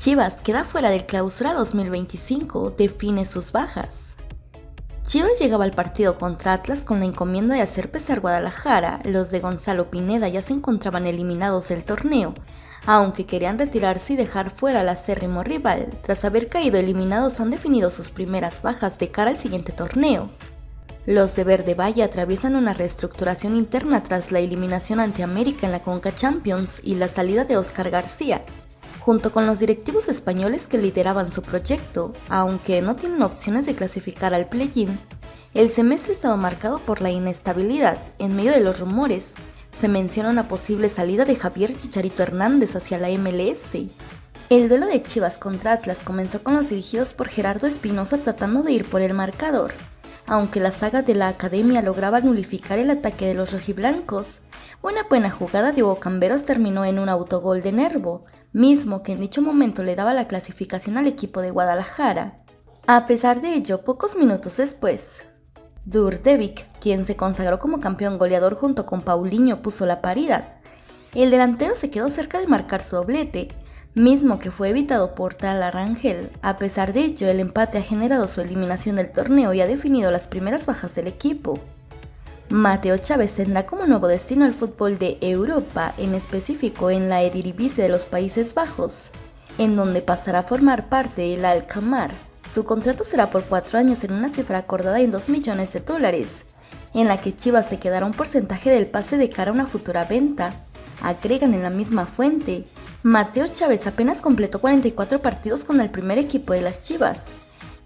Chivas queda fuera del Clausura 2025, define sus bajas. Chivas llegaba al partido contra Atlas con la encomienda de hacer pesar Guadalajara. Los de Gonzalo Pineda ya se encontraban eliminados del torneo, aunque querían retirarse y dejar fuera al acérrimo rival. Tras haber caído eliminados han definido sus primeras bajas de cara al siguiente torneo. Los de Verde Valle atraviesan una reestructuración interna tras la eliminación ante América en la Conca Champions y la salida de Óscar García, junto con los directivos españoles que lideraban su proyecto. Aunque no tienen opciones de clasificar al play-in, el semestre ha estado marcado por la inestabilidad. En medio de los rumores, se menciona una posible salida de Javier Chicharito Hernández hacia la MLS. El duelo de Chivas contra Atlas comenzó con los dirigidos por Gerardo Espinoza tratando de ir por el marcador. Aunque la saga de la academia lograba nulificar el ataque de los rojiblancos, una buena jugada de Hugo Camberos terminó en un autogol de Nervo, mismo que en dicho momento le daba la clasificación al equipo de Guadalajara. A pesar de ello, pocos minutos después, Đurđević, quien se consagró como campeón goleador junto con Paulinho, puso la paridad. El delantero se quedó cerca de marcar su doblete, mismo que fue evitado por Tala Rangel. A pesar de ello, el empate ha generado su eliminación del torneo y ha definido las primeras bajas del equipo. Mateo Chávez tendrá como nuevo destino el fútbol de Europa, en específico en la Eredivisie de los Países Bajos, en donde pasará a formar parte del Alkmaar. Su contrato será por 4 años en una cifra acordada en $2 millones, en la que Chivas se quedará un porcentaje del pase de cara a una futura venta. Agregan en la misma fuente. Mateo Chávez apenas completó 44 partidos con el primer equipo de las Chivas,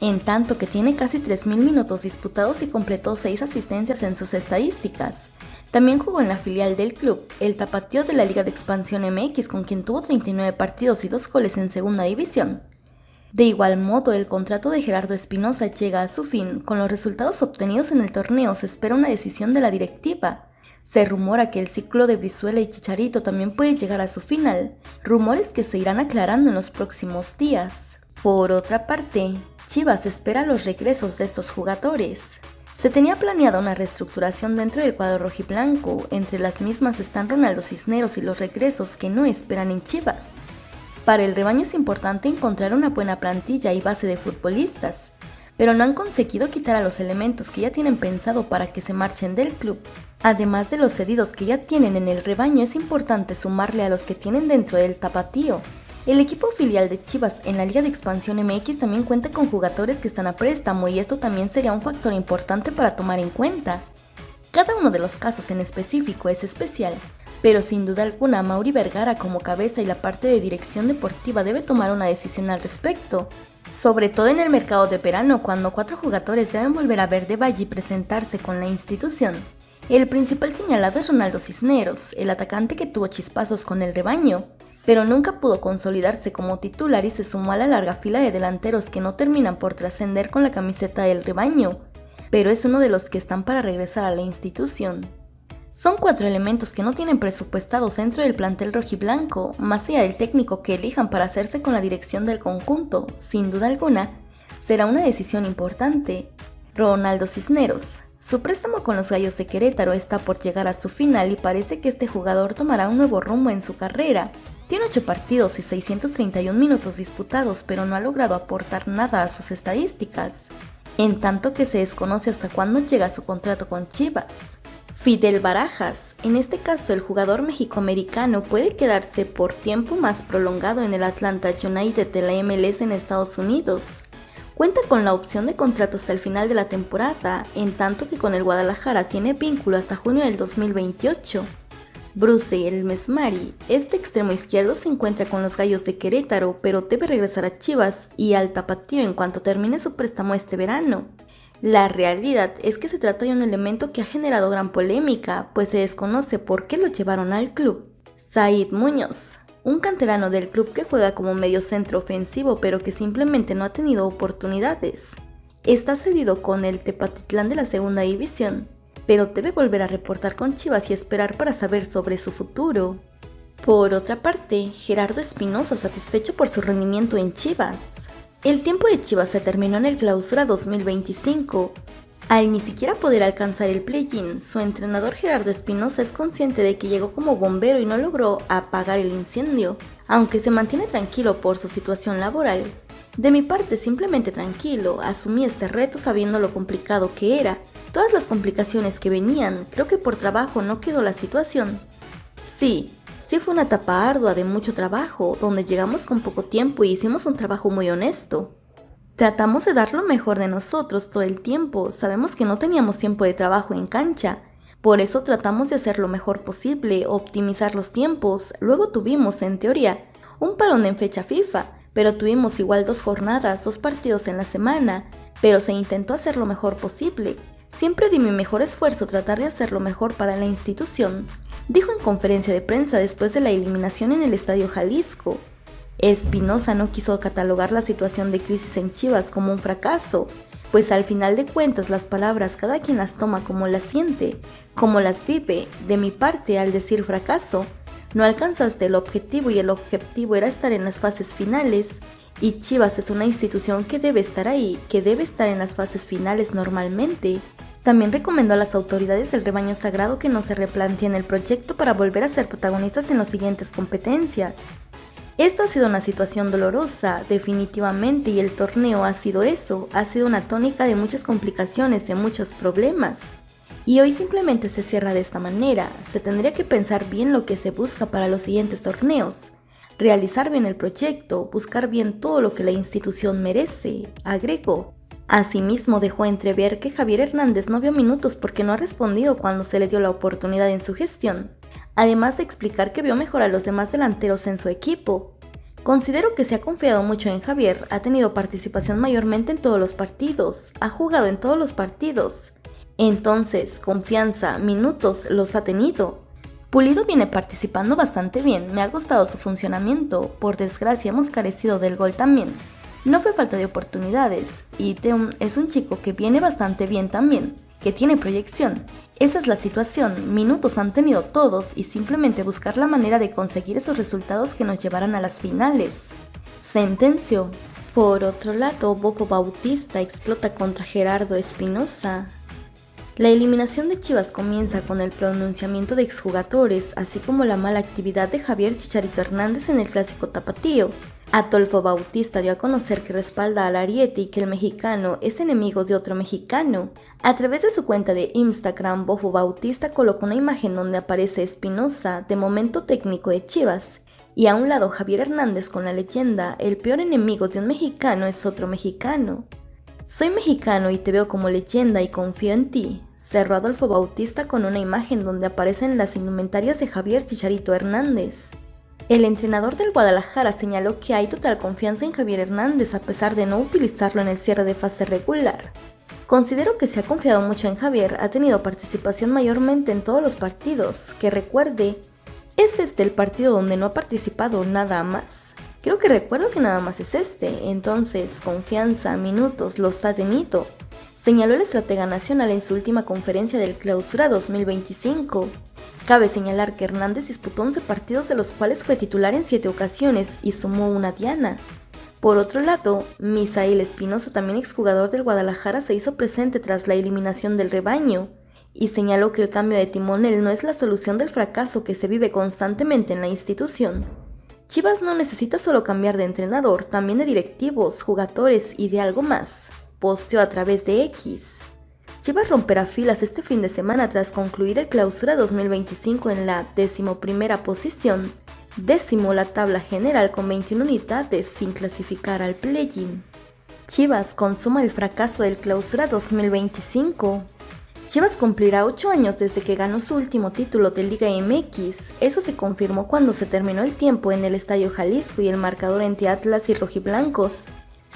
en tanto que tiene casi 3.000 minutos disputados y completó 6 asistencias en sus estadísticas. También jugó en la filial del club, el Tapatío de la Liga de Expansión MX, con quien tuvo 39 partidos y 2 goles en segunda división. De igual modo, el contrato de Gerardo Espinoza llega a su fin. Con los resultados obtenidos en el torneo se espera una decisión de la directiva. Se rumora que el ciclo de Brizuela y Chicharito también puede llegar a su final, rumores que se irán aclarando en los próximos días. Por otra parte, Chivas espera los regresos de estos jugadores. Se tenía planeada una reestructuración dentro del cuadro rojiblanco. Entre las mismas están Ronaldo Cisneros y los regresos que no esperan en Chivas. Para el rebaño es importante encontrar una buena plantilla y base de futbolistas, pero no han conseguido quitar a los elementos que ya tienen pensado para que se marchen del club. Además de los cedidos que ya tienen en el rebaño, es importante sumarle a los que tienen dentro del tapatío. El equipo filial de Chivas en la Liga de Expansión MX también cuenta con jugadores que están a préstamo y esto también sería un factor importante para tomar en cuenta. Cada uno de los casos en específico es especial, pero sin duda alguna Mauri Vergara como cabeza y la parte de dirección deportiva debe tomar una decisión al respecto, sobre todo en el mercado de verano cuando 4 jugadores deben volver a Verde Valle y presentarse con la institución. El principal señalado es Ronaldo Cisneros, el atacante que tuvo chispazos con el rebaño, pero nunca pudo consolidarse como titular y se sumó a la larga fila de delanteros que no terminan por trascender con la camiseta del rebaño, pero es uno de los que están para regresar a la institución. Son 4 elementos que no tienen presupuestados dentro del plantel rojiblanco, más allá del técnico que elijan para hacerse con la dirección del conjunto. Sin duda alguna, será una decisión importante. Ronaldo Cisneros. Su préstamo con los Gallos de Querétaro está por llegar a su final y parece que este jugador tomará un nuevo rumbo en su carrera. Tiene 8 partidos y 631 minutos disputados, pero no ha logrado aportar nada a sus estadísticas, en tanto que se desconoce hasta cuándo llega su contrato con Chivas. Fidel Barajas. En este caso, el jugador mexicoamericano puede quedarse por tiempo más prolongado en el Atlanta United de la MLS en Estados Unidos. Cuenta con la opción de contrato hasta el final de la temporada, en tanto que con el Guadalajara tiene vínculo hasta junio del 2028. Bruce El Mesmari. Este extremo izquierdo se encuentra con los Gallos de Querétaro, pero debe regresar a Chivas y al tapatío en cuanto termine su préstamo este verano. La realidad es que se trata de un elemento que ha generado gran polémica, pues se desconoce por qué lo llevaron al club. Said Muñoz, un canterano del club que juega como mediocentro ofensivo pero que simplemente no ha tenido oportunidades. Está cedido con el Tepatitlán de la segunda división, pero debe volver a reportar con Chivas y esperar para saber sobre su futuro. Por otra parte, Gerardo Espinoza satisfecho por su rendimiento en Chivas. El tiempo de Chivas se terminó en el Clausura 2025. Al ni siquiera poder alcanzar el play-in, su entrenador Gerardo Espinosa es consciente de que llegó como bombero y no logró apagar el incendio, aunque se mantiene tranquilo por su situación laboral. De mi parte, simplemente tranquilo, asumí este reto sabiendo lo complicado que era, todas las complicaciones que venían, creo que por trabajo no quedó la situación. Sí fue una etapa ardua de mucho trabajo, donde llegamos con poco tiempo y hicimos un trabajo muy honesto. Tratamos de dar lo mejor de nosotros todo el tiempo, sabemos que no teníamos tiempo de trabajo en cancha, por eso tratamos de hacer lo mejor posible, optimizar los tiempos, luego tuvimos, en teoría, un parón en fecha FIFA, pero tuvimos igual 2 jornadas, 2 partidos en la semana, pero se intentó hacer lo mejor posible. Siempre di mi mejor esfuerzo tratar de hacer lo mejor para la institución, dijo en conferencia de prensa después de la eliminación en el Estadio Jalisco. Espinosa no quiso catalogar la situación de crisis en Chivas como un fracaso, pues al final de cuentas las palabras cada quien las toma como las siente, como las vive. De mi parte, al decir fracaso, no alcanzaste el objetivo y el objetivo era estar en las fases finales, y Chivas es una institución que debe estar ahí, que debe estar en las fases finales normalmente. También recomendó a las autoridades del rebaño sagrado que no se replanteen el proyecto para volver a ser protagonistas en las siguientes competencias. Esto ha sido una situación dolorosa, definitivamente, y el torneo ha sido eso, ha sido una tónica de muchas complicaciones, de muchos problemas. Y hoy simplemente se cierra de esta manera, se tendría que pensar bien lo que se busca para los siguientes torneos, realizar bien el proyecto, buscar bien todo lo que la institución merece, agregó. Asimismo dejó entrever que Javier Hernández no vio minutos porque no ha respondido cuando se le dio la oportunidad en su gestión, además de explicar que vio mejor a los demás delanteros en su equipo. Considero que se ha confiado mucho en Javier, ha tenido participación mayormente en todos los partidos, ha jugado en todos los partidos. Entonces, confianza, minutos los ha tenido. Pulido viene participando bastante bien, me ha gustado su funcionamiento, por desgracia hemos carecido del gol también. No fue falta de oportunidades, y Teum es un chico que viene bastante bien también, que tiene proyección. Esa es la situación, minutos han tenido todos y simplemente buscar la manera de conseguir esos resultados que nos llevaran a las finales, sentenció. Por otro lado, Bofo Bautista explota contra Gerardo Espinosa. La eliminación de Chivas comienza con el pronunciamiento de exjugadores, así como la mala actividad de Javier Chicharito Hernández en el clásico tapatío. Adolfo Bautista dio a conocer que respalda al Ariete y que el mexicano es enemigo de otro mexicano. A través de su cuenta de Instagram, Bofo Bautista colocó una imagen donde aparece Espinosa, de momento técnico de Chivas, y a un lado Javier Hernández con la leyenda: el peor enemigo de un mexicano es otro mexicano. Soy mexicano y te veo como leyenda y confío en ti, cerró Adolfo Bautista con una imagen donde aparecen las indumentarias de Javier Chicharito Hernández. El entrenador del Guadalajara señaló que hay total confianza en Javier Hernández a pesar de no utilizarlo en el cierre de fase regular. Considero que se ha confiado mucho en Javier, ha tenido participación mayormente en todos los partidos, que recuerde, ¿es este el partido donde no ha participado nada más? Creo que recuerdo que nada más es este, entonces confianza, minutos, los ha tenido, señaló el estratega nacional en su última conferencia del Clausura 2025. Cabe señalar que Hernández disputó 11 partidos de los cuales fue titular en 7 ocasiones y sumó una diana. Por otro lado, Misael Espinosa, también exjugador del Guadalajara, se hizo presente tras la eliminación del rebaño y señaló que el cambio de timonel no es la solución del fracaso que se vive constantemente en la institución. Chivas no necesita solo cambiar de entrenador, también de directivos, jugadores y de algo más, posteó a través de X. Chivas romperá filas este fin de semana tras concluir el Clausura 2025 en la 11ª posición, décimo la tabla general con 21 unidades sin clasificar al play-in. Chivas consuma el fracaso del Clausura 2025. Chivas cumplirá 8 años desde que ganó su último título de Liga MX, eso se confirmó cuando se terminó el tiempo en el Estadio Jalisco y el marcador entre Atlas y Rojiblancos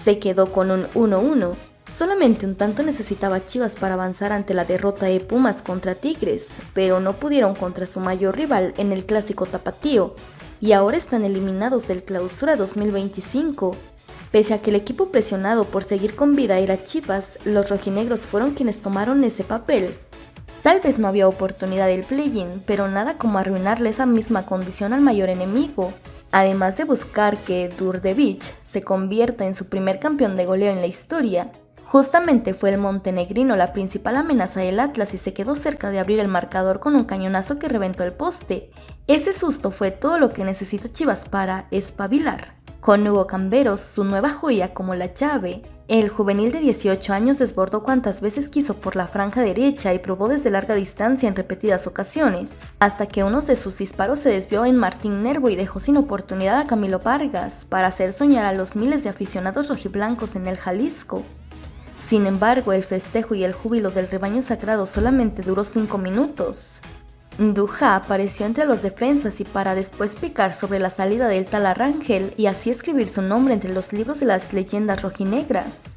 se quedó con un 1-1. Solamente un tanto necesitaba Chivas para avanzar ante la derrota de Pumas contra Tigres, pero no pudieron contra su mayor rival en el clásico tapatío, y ahora están eliminados del Clausura 2025. Pese a que el equipo presionado por seguir con vida era Chivas, los rojinegros fueron quienes tomaron ese papel. Tal vez no había oportunidad del play-in, pero nada como arruinarle esa misma condición al mayor enemigo. Además de buscar que Đurđević se convierta en su primer campeón de goleo en la historia, Justamente fue el montenegrino la principal amenaza del Atlas y se quedó cerca de abrir el marcador con un cañonazo que reventó el poste. Ese susto fue todo lo que necesitó Chivas para espabilar. Con Hugo Camberos, su nueva joya como la llave, el juvenil de 18 años desbordó cuantas veces quiso por la franja derecha y probó desde larga distancia en repetidas ocasiones, hasta que uno de sus disparos se desvió en Martín Nervo y dejó sin oportunidad a Camilo Vargas para hacer soñar a los miles de aficionados rojiblancos en el Jalisco. Sin embargo, el festejo y el júbilo del rebaño sagrado solamente duró 5 minutos. Duja apareció entre los defensas y para después picar sobre la salida del tal Arrangel y así escribir su nombre entre los libros de las leyendas rojinegras.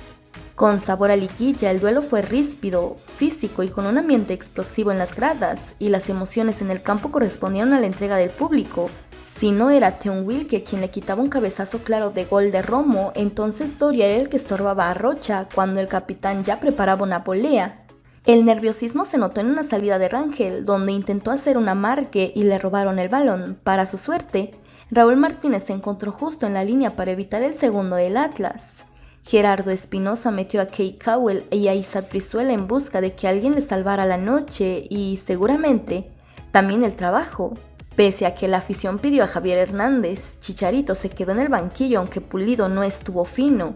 Con sabor a liguilla, el duelo fue ríspido, físico y con un ambiente explosivo en las gradas, y las emociones en el campo correspondieron a la entrega del público. Si no era Teun Wilke quien le quitaba un cabezazo claro de gol de Romo, entonces Doria era el que estorbaba a Rocha cuando el capitán ya preparaba una volea. El nerviosismo se notó en una salida de Rangel, donde intentó hacer un amarque y le robaron el balón. Para su suerte, Raúl Martínez se encontró justo en la línea para evitar el segundo del Atlas. Gerardo Espinosa metió a Kei Cowell y a Isaac Brizuela en busca de que alguien le salvara la noche y, seguramente, también el trabajo. Pese a que la afición pidió a Javier Hernández, Chicharito se quedó en el banquillo aunque Pulido no estuvo fino.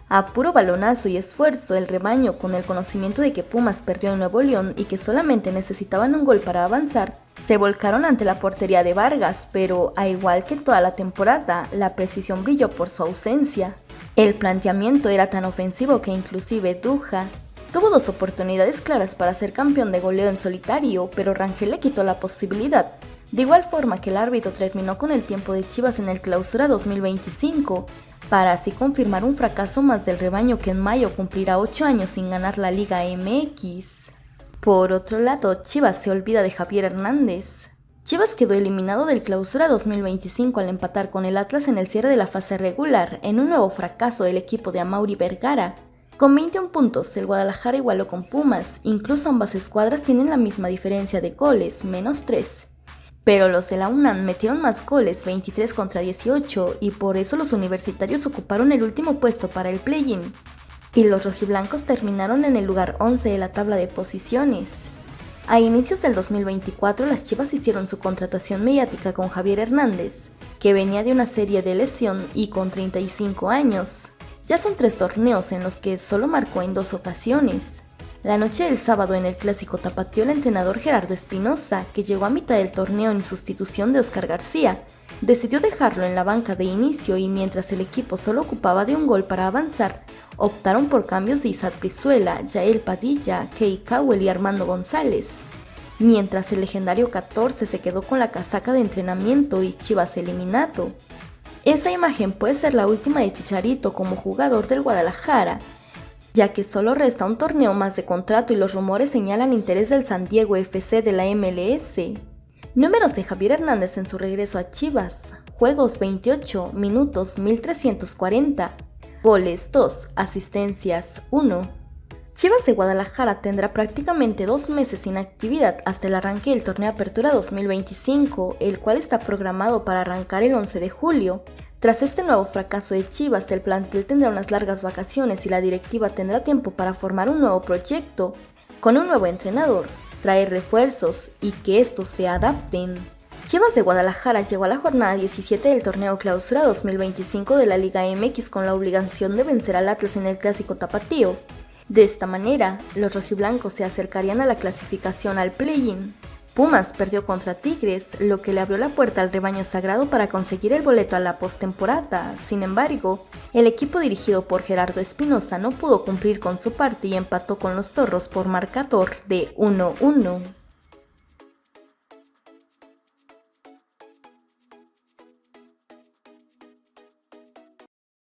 A puro balonazo y esfuerzo, el rebaño, con el conocimiento de que Pumas perdió en Nuevo León y que solamente necesitaban un gol para avanzar, se volcaron ante la portería de Vargas, pero, a igual que toda la temporada, la precisión brilló por su ausencia. El planteamiento era tan ofensivo que inclusive Duja tuvo 2 oportunidades claras para ser campeón de goleo en solitario, pero Rangel le quitó la posibilidad. De igual forma que el árbitro terminó con el tiempo de Chivas en el Clausura 2025, para así confirmar un fracaso más del rebaño que en mayo cumplirá 8 años sin ganar la Liga MX. Por otro lado, Chivas se olvida de Javier Hernández. Chivas quedó eliminado del Clausura 2025 al empatar con el Atlas en el cierre de la fase regular, en un nuevo fracaso del equipo de Amaury Vergara. Con 21 puntos, el Guadalajara igualó con Pumas, incluso ambas escuadras tienen la misma diferencia de goles, -3. Pero los de la UNAM metieron más goles, 23 contra 18, y por eso los universitarios ocuparon el último puesto para el play-in. Y los rojiblancos terminaron en el lugar 11 de la tabla de posiciones. A inicios del 2024, las Chivas hicieron su contratación mediática con Javier Hernández, que venía de una serie de lesión y con 35 años. Ya son 3 torneos en los que solo marcó en 2 ocasiones. La noche del sábado en el clásico tapatío, el entrenador Gerardo Espinosa, que llegó a mitad del torneo en sustitución de Oscar García, decidió dejarlo en la banca de inicio y mientras el equipo solo ocupaba de un gol para avanzar, optaron por cambios de Isaac Brizuela, Yael Padilla, Kei Cowell y Armando González. Mientras el legendario 14 se quedó con la casaca de entrenamiento y Chivas eliminado. Esa imagen puede ser la última de Chicharito como jugador del Guadalajara, ya que solo resta un torneo más de contrato y los rumores señalan interés del San Diego FC de la MLS. Números de Javier Hernández en su regreso a Chivas: juegos 28, minutos 1340, goles 2, asistencias 1. Chivas de Guadalajara tendrá prácticamente 2 meses sin actividad hasta el arranque del torneo Apertura 2025, el cual está programado para arrancar el 11 de julio. Tras este nuevo fracaso de Chivas, el plantel tendrá unas largas vacaciones y la directiva tendrá tiempo para formar un nuevo proyecto, con un nuevo entrenador, traer refuerzos y que estos se adapten. Chivas de Guadalajara llegó a la jornada 17 del torneo Clausura 2025 de la Liga MX con la obligación de vencer al Atlas en el clásico tapatío. De esta manera, los rojiblancos se acercarían a la clasificación al play-in. Pumas perdió contra Tigres, lo que le abrió la puerta al rebaño sagrado para conseguir el boleto a la postemporada. Sin embargo, el equipo dirigido por Gerardo Espinosa no pudo cumplir con su parte y empató con los zorros por marcador de 1-1.